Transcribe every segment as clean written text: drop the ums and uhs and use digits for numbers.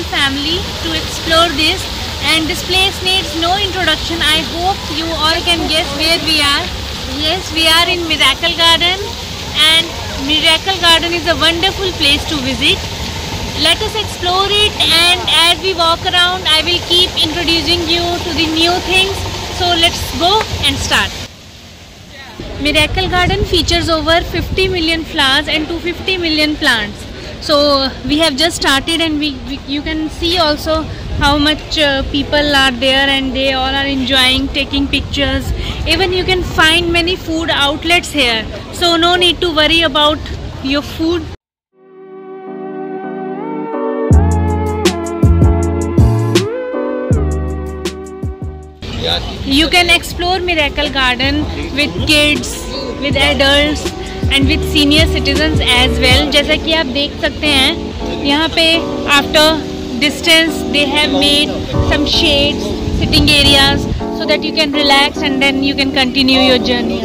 whole family to explore this, and this place needs no introduction. I hope you all can guess where we are. Yes, we are in Miracle Garden, and Miracle Garden is a wonderful place to visit. Let us explore it, and as we walk around I will keep introducing you to the new things. So let's go and start. Miracle Garden features over 50 million flowers and 250 million plants. So we have just started, and you can see also how much people are there, and they all are enjoying taking pictures. Even you can find many food outlets here, so no need to worry about your food. You can explore Miracle Garden with kids, with adults and with senior citizens as well. जैसा कि आप देख सकते हैं यहाँ पे after distance they have made some shades, sitting areas, so that you can relax and then you can continue your journey.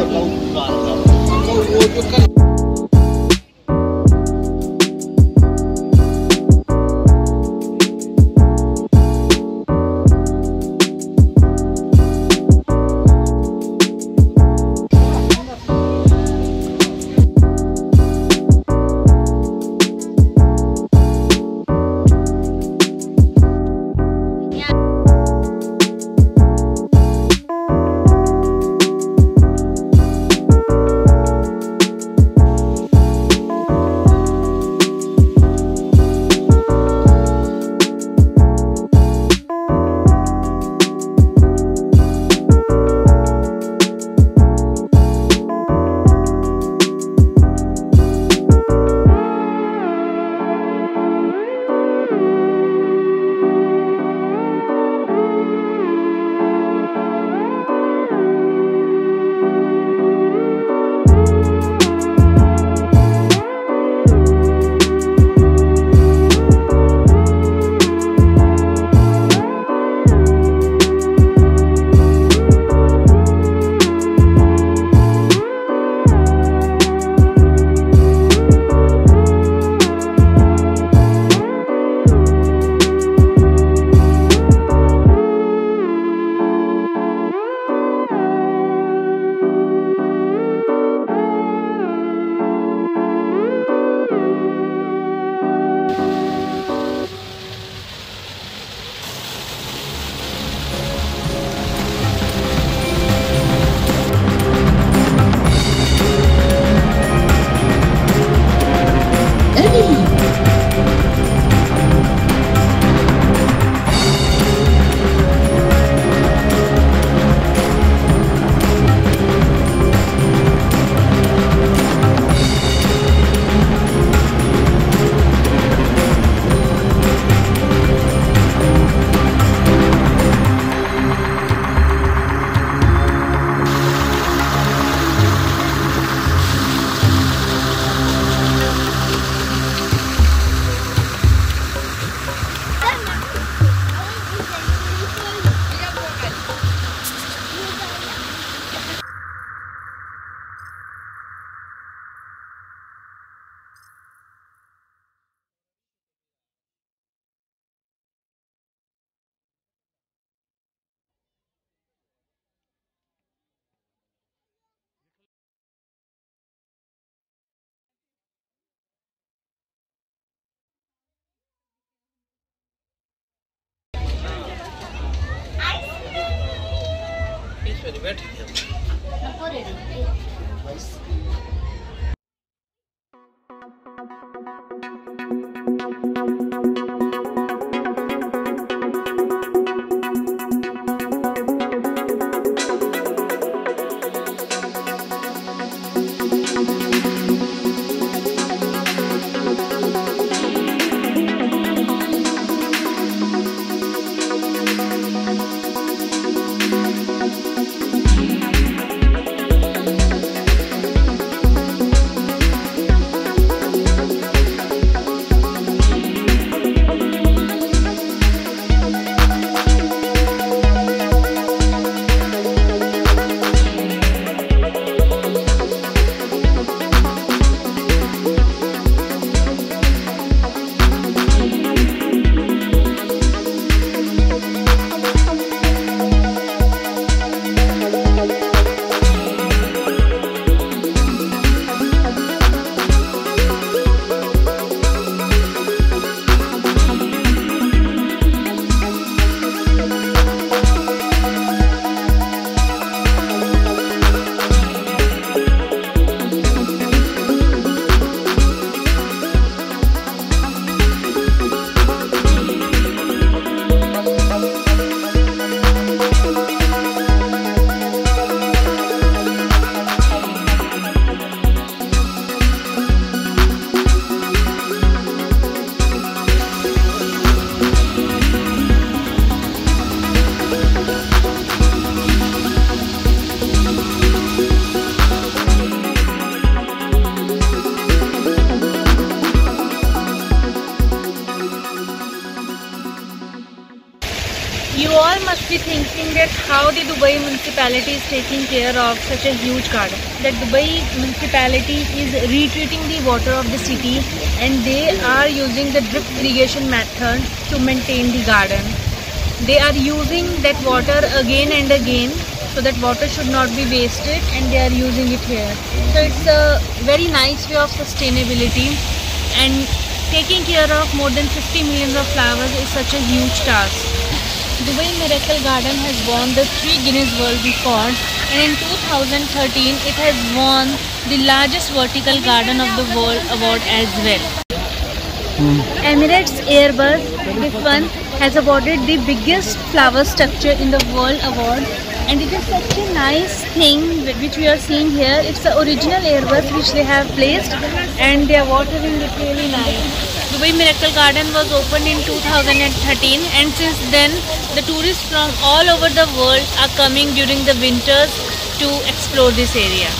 You all must be thinking that how the Dubai municipality is taking care of such a huge garden. That Dubai municipality is retreating the water of the city and they are using the drip irrigation method to maintain the garden. They are using that water again and again, so that water should not be wasted, and they are using it here. So it's a very nice way of sustainability, and taking care of more than 50 million of flowers is such a huge task. Dubai Miracle Garden has won the 3 Guinness World Records, and in 2013 it has won the largest vertical garden of the world award as well. Emirates Airbus, this one, has awarded the biggest flower structure in the world award, and it is such a nice thing which we are seeing here. It's the original Airbus which they have placed, and they are watering it really nice. Dubai Miracle Garden was opened in 2013, and since then the tourists from all over the world are coming during the winters to explore this area.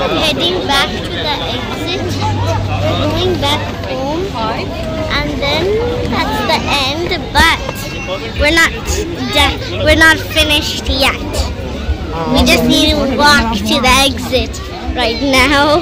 Heading back to the exit. We're going back home, and then that's the end. But we're not finished yet. We just need to walk to the exit right now.